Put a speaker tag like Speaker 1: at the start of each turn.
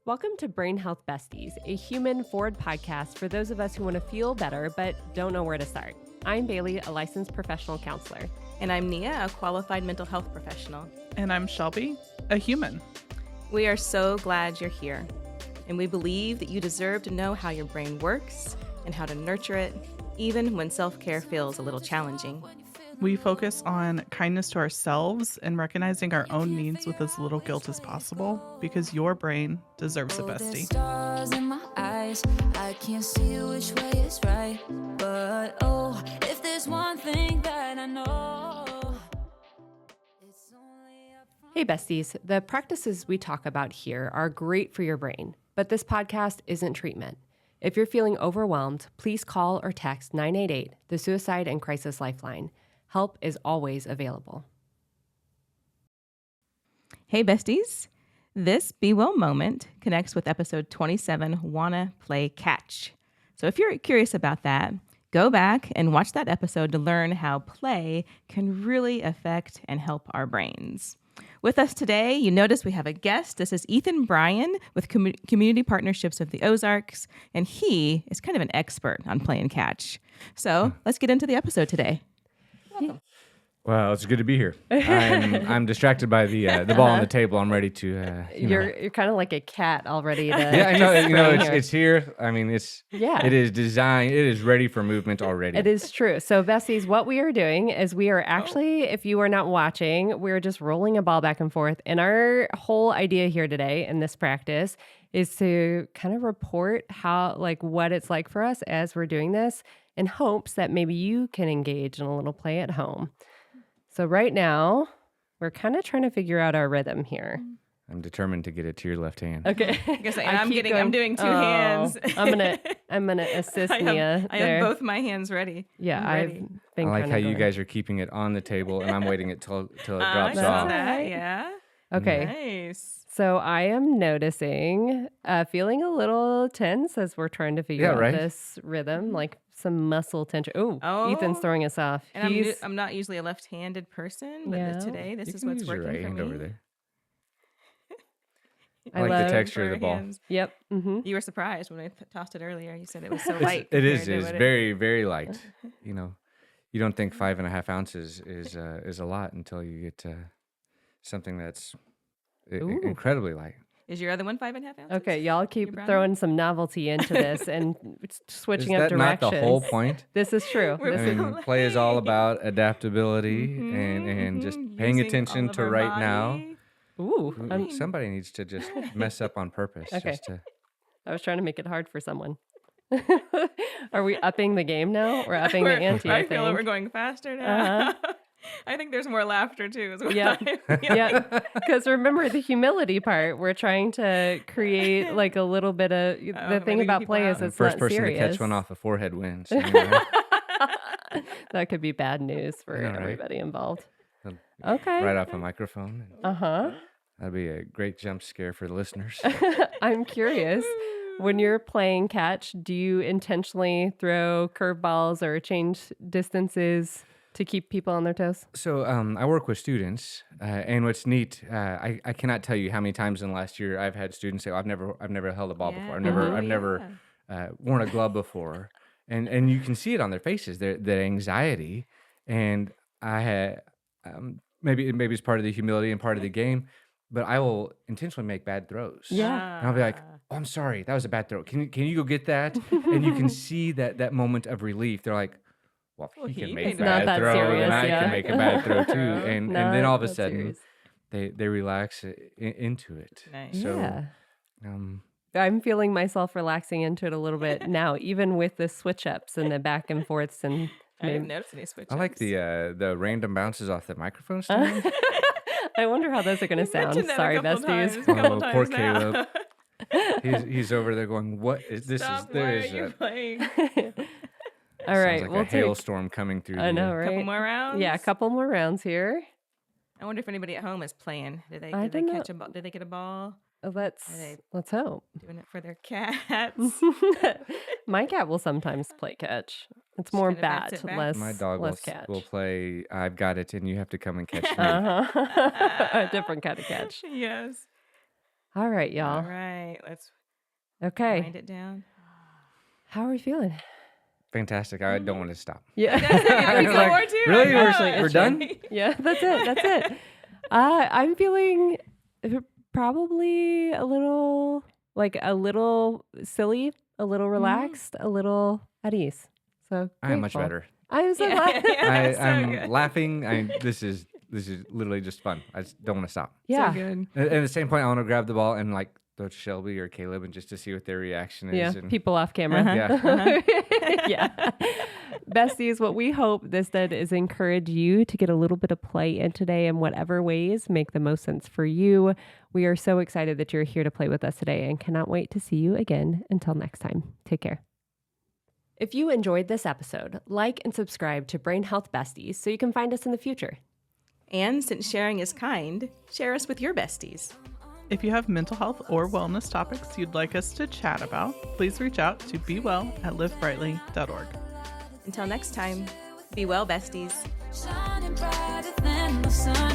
Speaker 1: Welcome to Brain Health Besties, a human-forward podcast for those of us who want to feel better but don't know where to start. I'm Bailey, a licensed professional counselor.
Speaker 2: And I'm Nia, a qualified mental health professional.
Speaker 3: And I'm Shelby, a human.
Speaker 2: We are so glad you're here. And we believe that you deserve to know how your brain works and how to nurture it, even when self-care feels a little challenging.
Speaker 3: We focus on kindness to ourselves and recognizing our own needs with as little guilt as possible because your brain deserves a bestie.
Speaker 4: Stars in my eyes, I can't see which way is right, but oh, if there's one thing that I know, it's only up from...
Speaker 1: Hey besties, the practices we talk about here are great for your brain, but this podcast isn't treatment. If you're feeling overwhelmed, please call or text 988, the Suicide and Crisis Lifeline. Help is always available.
Speaker 2: Hey besties, this Be Well moment connects with episode 27, Wanna Play Catch. So if you're curious about that, go back and watch that episode to learn how play can really affect and help our brains. With us today, you notice we have a guest. This is Ethan Bryan with Community Partnerships of the Ozarks, and he is kind of an expert on playing catch. So let's get into the episode today.
Speaker 5: Well, it's good to be here. I'm distracted by the ball on the table. I'm ready to.
Speaker 1: You're kind of like a cat already. To
Speaker 5: Yeah, I know.
Speaker 1: here.
Speaker 5: It's here. I mean, It is designed. It is ready for movement already.
Speaker 1: It is true. So, besties, what we are doing is we are actually, if you are not watching, we're just rolling a ball back and forth. And our whole idea here today in this practice is to kind of report what it's like for us as we're doing this, in hopes that maybe you can engage in a little play at home. So right now, we're kind of trying to figure out our rhythm here.
Speaker 5: I'm determined to get it to your left hand.
Speaker 1: Okay.
Speaker 2: I'm doing two hands.
Speaker 1: I'm gonna assist Nia.
Speaker 2: I have both my hands ready.
Speaker 1: Yeah,
Speaker 2: ready.
Speaker 1: I've been.
Speaker 5: I like how you
Speaker 1: going.
Speaker 5: guys are keeping it on the table, and I'm waiting it till it drops off.
Speaker 2: That, yeah.
Speaker 1: Okay.
Speaker 2: Nice.
Speaker 1: So I am noticing, feeling a little tense as we're trying to figure out this rhythm, like some muscle tension. Oh, Ethan's throwing us off.
Speaker 2: And I'm not usually a left-handed person, but today this is what's working
Speaker 5: your right
Speaker 2: for
Speaker 5: hand
Speaker 2: me.
Speaker 5: over there.
Speaker 1: I
Speaker 5: like
Speaker 1: love
Speaker 5: the texture of the ball.
Speaker 2: Hands.
Speaker 1: Yep. Mm-hmm.
Speaker 2: You were surprised when I tossed it earlier. You said it was so light.
Speaker 5: It is.
Speaker 2: compared
Speaker 5: It's
Speaker 2: to what
Speaker 5: very, very light. You don't think 5.5 ounces is a lot until you get something that's incredibly light.
Speaker 2: Is your other one 5.5 ounces?
Speaker 1: Okay, y'all keep throwing some novelty into this and switching
Speaker 5: Is
Speaker 1: up
Speaker 5: that
Speaker 1: directions.
Speaker 5: not the whole point?
Speaker 1: This is true.
Speaker 5: Play is all about adaptability and just paying
Speaker 2: Using
Speaker 5: attention
Speaker 2: all of
Speaker 5: to
Speaker 2: our
Speaker 5: right
Speaker 2: body.
Speaker 5: now.
Speaker 1: Ooh,
Speaker 5: Somebody needs to just mess up on purpose.
Speaker 1: Okay.
Speaker 5: Just to,
Speaker 1: I was trying to make it hard for someone. Are we upping the game now? We're upping the ante, I
Speaker 2: feel like we're
Speaker 1: think.
Speaker 2: going faster now. I think there's more laughter too. Is what I feel.
Speaker 1: Yeah. Because remember the humility part. We're trying to create like a little bit of the thing about play is
Speaker 5: the
Speaker 1: it's
Speaker 5: first
Speaker 1: not
Speaker 5: person
Speaker 1: serious.
Speaker 5: to catch one off the forehead wins.
Speaker 1: That could be bad news for
Speaker 5: I know, right?
Speaker 1: everybody involved. Okay.
Speaker 5: Right off a microphone.
Speaker 1: Uh-huh.
Speaker 5: That'd be a great jump scare for the listeners.
Speaker 1: I'm curious. When you're playing catch, do you intentionally throw curveballs or change distances to keep people on their toes?
Speaker 5: So I work with students, and what's neat, I cannot tell you how many times in the last year I've had students say, "I've never held a ball before. I've never worn a glove before," and you can see it on their faces, their anxiety, and I had maybe it's part of the humility and part of the game, but I will intentionally make bad throws.
Speaker 1: Yeah.
Speaker 5: And I'll be like, "Oh, I'm sorry, that was a bad throw. Can you go get that?" And you can see that moment of relief. They're like, well, he can make
Speaker 1: It's not
Speaker 5: a
Speaker 1: that
Speaker 5: bad throw,
Speaker 1: serious,
Speaker 5: and I
Speaker 1: yeah.
Speaker 5: can make a bad throw too. And then all of a
Speaker 1: Not that
Speaker 5: sudden,
Speaker 1: serious.
Speaker 5: they relax into it.
Speaker 2: Nice.
Speaker 5: So,
Speaker 1: Yeah. I'm feeling myself relaxing into it a little bit now, even with the switch ups and the back and forths. And
Speaker 2: I didn't notice any switch.
Speaker 5: I like the random bounces off the microphone stand.
Speaker 1: I wonder how those are going to sound. Sorry, besties.
Speaker 5: Poor Caleb. He's over there going, "What is this?
Speaker 2: Stop,
Speaker 5: There
Speaker 2: why
Speaker 5: is
Speaker 2: are you playing?
Speaker 1: All
Speaker 5: sounds
Speaker 1: right,
Speaker 5: like
Speaker 1: we'll
Speaker 5: a hailstorm coming through."
Speaker 1: I know,
Speaker 2: A
Speaker 1: right?
Speaker 2: couple more rounds.
Speaker 1: Yeah, a couple more rounds here.
Speaker 2: I wonder if anybody at home is playing. Did they
Speaker 1: don't
Speaker 2: catch a ball? Did they get a ball?
Speaker 1: Let's hope.
Speaker 2: Doing it for their cats.
Speaker 1: My cat will sometimes play catch. It's more
Speaker 2: Kind of backs
Speaker 1: bat,
Speaker 2: it back.
Speaker 1: less
Speaker 5: My dog
Speaker 1: less catch.
Speaker 5: will play, "I've got it, and you have to come and catch me."
Speaker 1: A different kind of catch.
Speaker 2: Yes.
Speaker 1: All right, y'all.
Speaker 2: All right. Let's
Speaker 1: Okay.
Speaker 2: wind it down.
Speaker 1: How are we feeling?
Speaker 5: Fantastic. I don't want to stop.
Speaker 1: Yeah.
Speaker 2: Really?
Speaker 5: Like, really?
Speaker 1: Actually,
Speaker 5: We're done?
Speaker 1: Yeah, that's it. That's it. I'm feeling probably a little silly, a little relaxed, a little at ease. So
Speaker 5: I am much
Speaker 1: grateful.
Speaker 5: better.
Speaker 1: I'm so
Speaker 2: Yeah.
Speaker 1: glad.
Speaker 5: I'm
Speaker 2: good.
Speaker 5: laughing. This is literally just fun. I just don't want to stop.
Speaker 1: Yeah.
Speaker 2: So good.
Speaker 5: At the same point, I want to grab the ball and like throw it to Shelby or Caleb and just to see what their reaction is.
Speaker 1: Yeah.
Speaker 5: And
Speaker 1: People off camera.
Speaker 5: Yeah.
Speaker 1: Yeah. Besties, what we hope this did is encourage you to get a little bit of play in today in whatever ways make the most sense for you. We are so excited that you're here to play with us today and cannot wait to see you again. Until next time, take care. If you enjoyed this episode, like and subscribe to Brain Health Besties so you can find us in the future.
Speaker 2: And since sharing is kind, share us with your besties.
Speaker 3: If you have mental health or wellness topics you'd like us to chat about, please reach out to bewell@livebrightly.org.
Speaker 2: Until next time, be well, besties.
Speaker 4: Shining brighter than the sun.